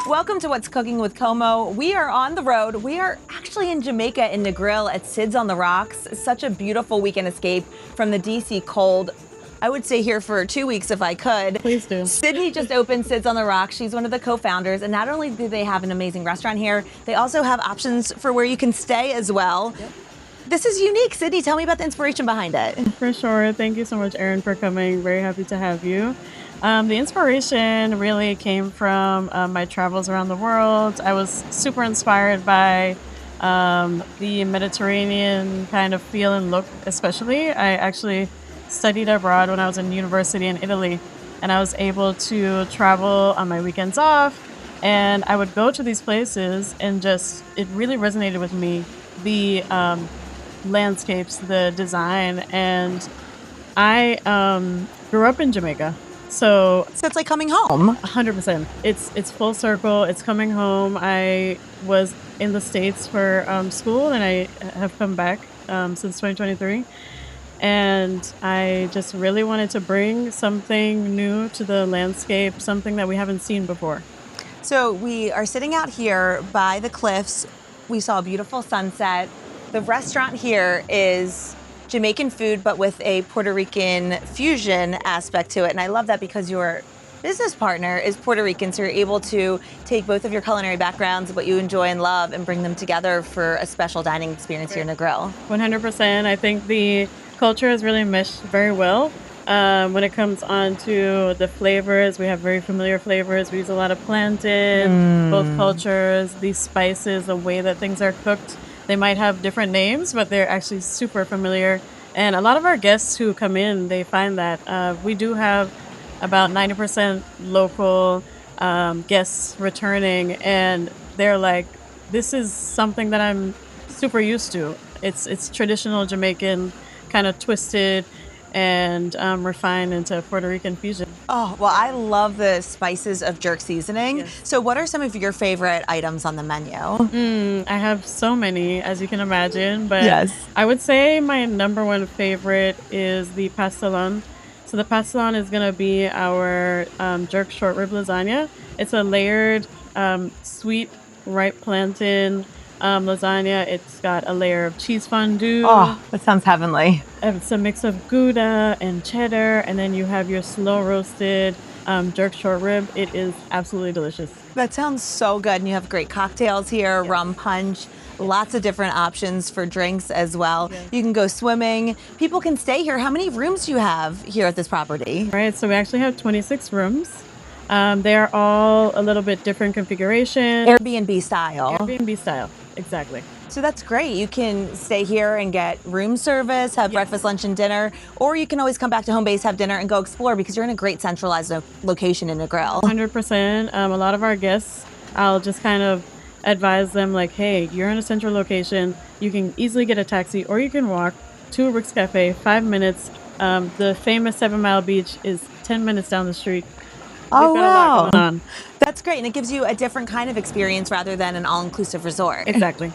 Welcome to What's Cooking with Como. We are on the road. We are actually in Jamaica and Negril at Sid's on the Rocks. Such a beautiful weekend escape from the DC cold. I would stay here for 2 weeks if I could. Please do. Sydney just opened Sid's on the Rocks. She's one of the co-founders. And not only do they have an amazing restaurant here, they also have options for where you can stay as well. Yep. This is unique. Sydney, tell me about the inspiration behind it. For sure. Thank you so much, Erin, for coming. Very happy to have you. The inspiration really came from my travels around the world. I was super inspired by the Mediterranean kind of feel and look, especially. I actually studied abroad when I was in university in Italy, and I was able to travel on my weekends off, and I would go to these places and just, it really resonated with me, the landscapes, the design, and I grew up in Jamaica. So it's like coming home. 100%. It's full circle. It's coming home. I was in the States for school, and I have come back since 2023. And I just really wanted to bring something new to the landscape, something that we haven't seen before. So we are sitting out here by the cliffs. We saw a beautiful sunset. The restaurant here is Jamaican food, but with a Puerto Rican fusion aspect to it. And I love that because your business partner is Puerto Rican, so you're able to take both of your culinary backgrounds, what you enjoy and love, and bring them together for a special dining experience here in Negril. 100%. I think the culture has really meshed very well. When it comes on to the flavors, we have very familiar flavors. We use a lot of plantain, both cultures, these spices, the way that things are cooked. They might have different names, but they're actually super familiar. And a lot of our guests who come in, they find that we do have about 90% local guests returning, and they're like, this is something that I'm super used to. It's traditional Jamaican, kind of twisted and refined into Puerto Rican fusion. Oh, well, I love the spices of jerk seasoning. Yes. So what are some of your favorite items on the menu? I have so many, as you can imagine, but Yes. I would say my number one favorite is the pastelon. So the pastelon is going to be our jerk short rib lasagna. It's a layered sweet ripe plantain lasagna. It's got a layer of cheese fondue. Oh, that sounds heavenly. It's a mix of Gouda and cheddar, and then you have your slow roasted jerk short rib. It is absolutely delicious. That sounds so good. And you have great cocktails here, rum punch, lots of different options for drinks as well. Yes. You can go swimming. People can stay here. How many rooms do you have here at this property? Right, so we actually have 26 rooms. They are all a little bit different configuration. Airbnb style. Airbnb style, exactly. So that's great. You can stay here and get room service, have breakfast, lunch, and dinner, or you can always come back to home base, have dinner, and go explore because you're in a great centralized location in Negril. 100%. A lot of our guests, I'll just kind of advise them like, hey, you're in a central location. You can easily get a taxi, or you can walk to Rick's Cafe, 5 minutes. The famous 7 Mile Beach is 10 minutes down the street. Oh, We've got a lot going on. That's great. And it gives you a different kind of experience rather than an all-inclusive resort. Exactly.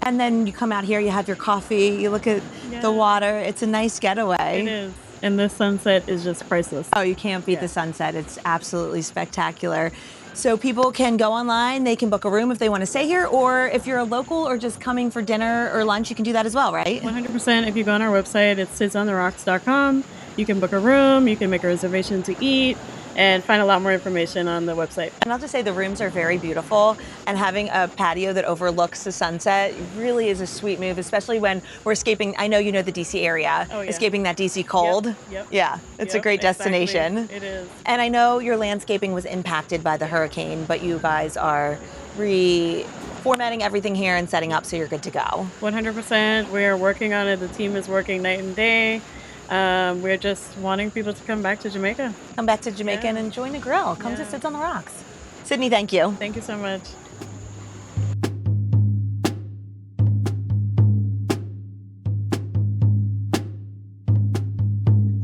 And then you come out here, you have your coffee, you look at the water. It's a nice getaway. It is. And the sunset is just priceless. Oh, you can't beat the sunset. It's absolutely spectacular. So people can go online, they can book a room if they want to stay here, or if you're a local or just coming for dinner or lunch, you can do that as well, right? 100%. If you go on our website, it's sidsontheRocks.com. You can book a room, you can make a reservation to eat, and find a lot more information on the website. And I'll just say the rooms are very beautiful, and having a patio that overlooks the sunset really is a sweet move, especially when we're escaping. I know you know the DC area, escaping that DC cold. Yep. Yeah, it's a great destination. Exactly. It is. And I know your landscaping was impacted by the hurricane, but you guys are reformatting everything here and setting up so you're good to go. 100%. We're working on it. The team is working night and day. We're just wanting people to come back to Jamaica. Come back to Jamaica and enjoy Negril. Come to Sid's on the Rocks. Sydney, thank you. Thank you so much.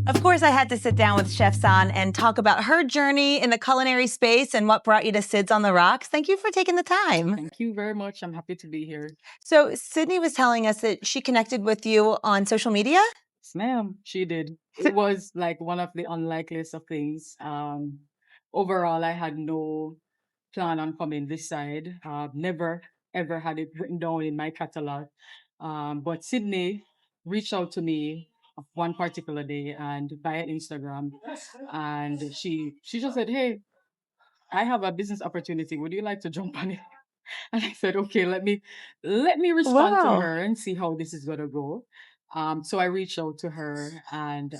Of course, I had to sit down with Chef San and talk about her journey in the culinary space and what brought you to Sid's on the Rocks. Thank you for taking the time. Thank you very much. I'm happy to be here. So Sydney was telling us that she connected with you on social media? Yes, ma'am. She did. It was like one of the unlikeliest of things. Overall, I had no plan on coming this side. Never ever had it written down in my catalog. But Sydney reached out to me one particular day and via Instagram, and she just said, "Hey, I have a business opportunity. Would you like to jump on it?" And I said, "Okay, let me respond to Wow. her and see how this is gonna go." So I reached out to her, and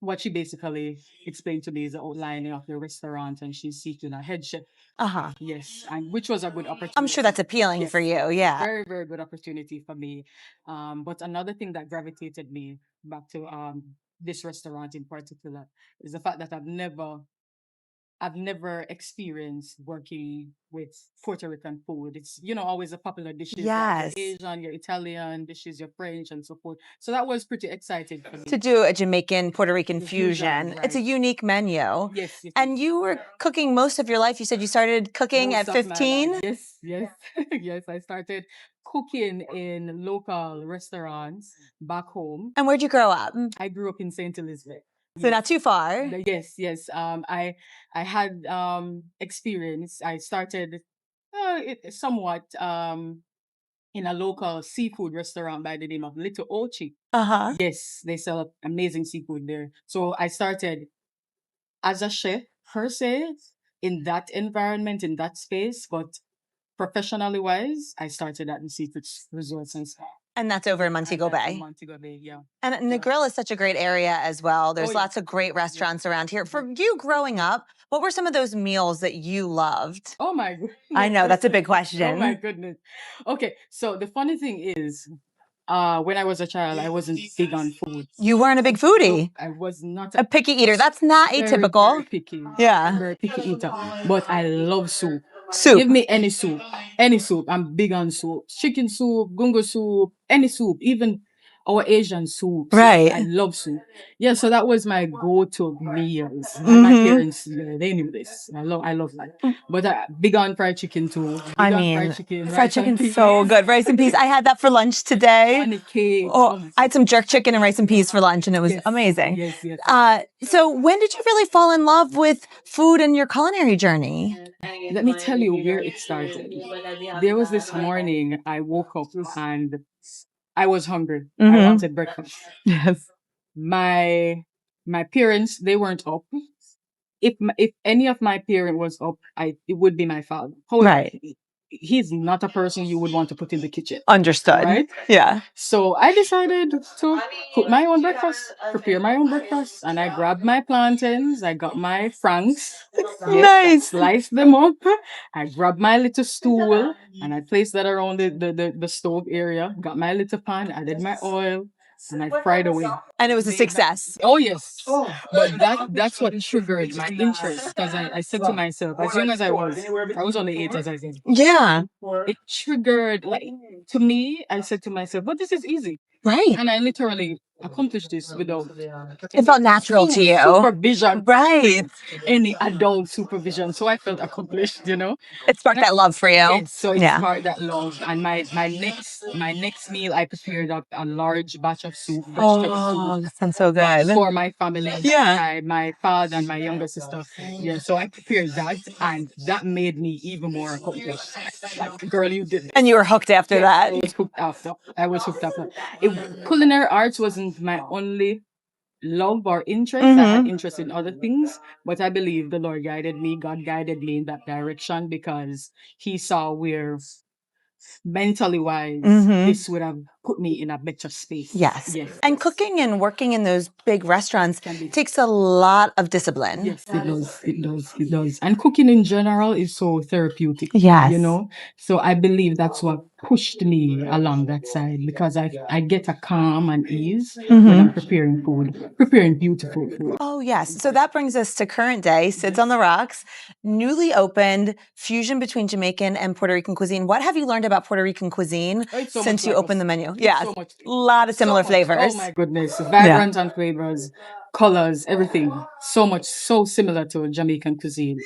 what she basically explained to me is the outlining of the restaurant, and she's seeking a head chef. Uh-huh. Yes, and which was a good opportunity. I'm sure that's appealing for you. Yeah. Very, very good opportunity for me. But another thing that gravitated me back to this restaurant in particular is the fact that I've never experienced working with Puerto Rican food. It's, always the popular dishes like your Yes. Asian, your Italian dishes, your French, and so forth. So that was pretty exciting for me. To do a Jamaican Puerto Rican The fusion. fusion, It's a right. unique menu. Yes, it And is. you were cooking most of your life. You said you started cooking Most at of my life. 15? Yes, yes, yes. I started cooking in local restaurants back home. And where'd you grow up? I grew up in Saint Elizabeth. So not too far. Yes, yes. I had experience. I started somewhat in a local seafood restaurant by the name of Little Ochi. Uh-huh. Yes, they sell amazing seafood there. So I started as a chef per se in that environment, in that space, but professionally wise, I started at the seafood resorts and stuff. And that's over in Montego Bay. Montego Bay, yeah. And Negril is such a great area as well. There's yeah. lots of great restaurants around here. For you growing up, what were some of those meals that you loved? Oh my goodness. I know, that's a big Oh my question. goodness. Okay, so the funny thing is, when I was a child, I wasn't big on food. You weren't a big foodie. I was not A picky eater. That's not very, atypical. very picky. Yeah. Very picky eater. But I love soup. Soup. Give me any soup. Any soup. I'm big on soup. Chicken soup, gungo soup, any soup, even our Asian soups. Right. I love soup. Yeah, so that was my go-to meals. And my parents, they knew this. I love that. But big on fried chicken too. Big I on mean, fried chicken. fried rice and chicken's peas. so good. Rice and peas. I had that for lunch today. And the cakes. Oh, I had some jerk chicken and rice and peas for lunch, and it was Yes, amazing. yes, yes. So when did you really fall in love with food and your culinary journey? Let me tell you where it started. There was this morning I woke up and I was hungry. I wanted breakfast. Yes. My parents, they weren't up. If any of my parent was up, it would be my father. However, Right. he's not a person you would want to put in the kitchen. Understood. Right? Yeah. So I decided to cook my own breakfast, prepare my own breakfast, and I grabbed my plantains, I got my franks, I Nice. sliced them up, I grabbed my little stool, and I placed that around the stove area, got my little pan, added my oil, and I fried away. And it was a success. Oh yes, but that's what triggered my interest because I said to myself, as young as I was only 8, as I said. Yeah. It triggered, like, to me, I said to myself, but this is easy. Right. And I literally accomplished this without It felt natural to you. supervision, Right. any adult supervision. So I felt accomplished, It sparked that love for you. Yes, so it Yeah. sparked that love. And my next meal, I prepared a large batch of soup, fresh Oh, soup that sounds so good. for my family. Yeah. My father and my younger sister. Yeah, so I prepared that, and that made me even more accomplished. Like, girl, you did it. And you were hooked after that. I was hooked after. Culinary arts wasn't my only love or interest. I had interest in other things, but I believe the Lord guided me. God guided me in that direction because He saw where mentally wise this would have put me in a better space. Yes. And cooking and working in those big restaurants takes a lot of discipline. Yes, it does. And cooking in general is so therapeutic. Yes. So I believe that's what pushed me along that side because I get a calm and ease when I'm preparing food, preparing beautiful food. Oh, yes. So that brings us to current day, Sid's on the Rocks, newly opened fusion between Jamaican and Puerto Rican cuisine. What have you learned about Puerto Rican cuisine since you opened the menu? Yeah, a lot of similar flavors. Oh my goodness, vibrant and flavors, colors, everything. So much, so similar to Jamaican cuisine.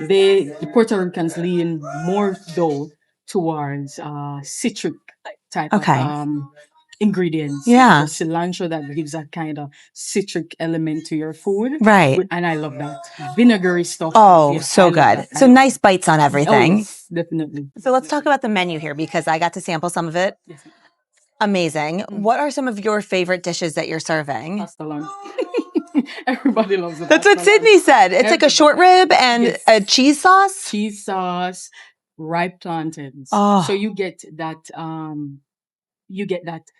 The Puerto Ricans lean more though towards citric type of ingredients. Yeah. The cilantro that gives that kind of citric element to your food. Right. And I love that. Vinegary stuff. Oh, yes, so I love good. that. So nice bites on Oh, everything. yes, definitely. So let's talk about the menu here because I got to sample some of it. Yes. Amazing. What are some of your favorite dishes that you're serving? Pasta lunch. Everybody loves it. That's what Sydney said. It's like a short rib and Yes. a cheese sauce. Cheese sauce, ripe plantains. Oh. So you get that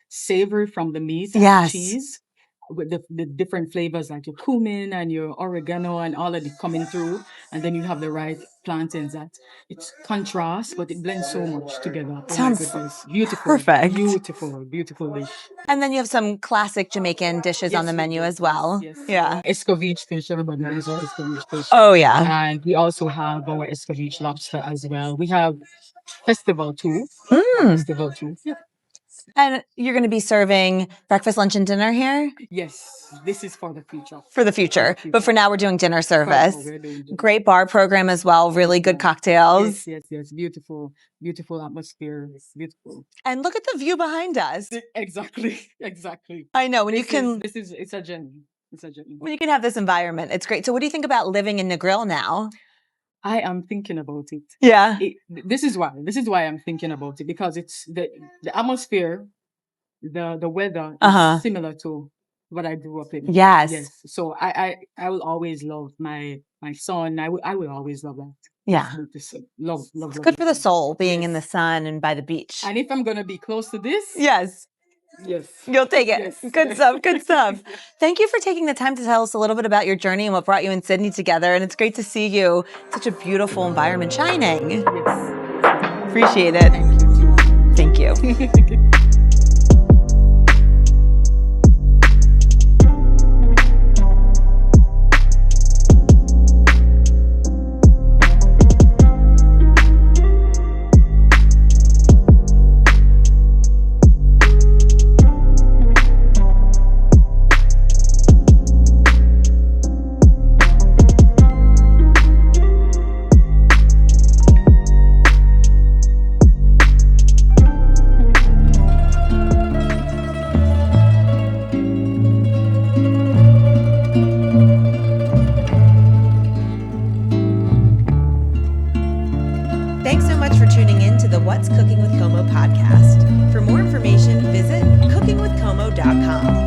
savory from the meat and Yes. cheese with the different flavors like your cumin and your oregano and all of it coming through. And then you have the right plantains that it's contrast, but it blends so much together. Sounds my goodness. Beautiful. perfect. Beautiful, beautiful dish. And then you have some classic Jamaican dishes on the menu as well. Yes. Yeah. Escovitch fish, everybody knows our escovitch fish. Oh, yeah. And we also have our escovitch lobster as well. We have festival too. Yeah. And you're going to be serving breakfast, lunch, and dinner here? Yes, this is for the future. For the future. But for now, we're doing dinner service. We're doing dinner. Great bar program as well. Really good cocktails. Yes. Beautiful atmosphere. Beautiful. And look at the view behind us. Exactly. I know. It's a journey. When you can have this environment, it's great. So what do you think about living in Negril now? I am thinking about it. Yeah. This is why I'm thinking about it, because it's the atmosphere, the weather is similar to what I grew up in. Yes. So I will always love my son. I will always love that. Yeah. Love. It's good for the soul being in the sun and by the beach. And if I'm gonna be close to this, yes. You'll take it. Yes. Good stuff. Thank you for taking the time to tell us a little bit about your journey and what brought you and Sydney together. And it's great to see you. Such a beautiful environment shining. Yes. Appreciate it. Thank you. Thank you. Thanks so much for tuning in to the What's Cooking with Como podcast. For more information, visit cookingwithcomo.com.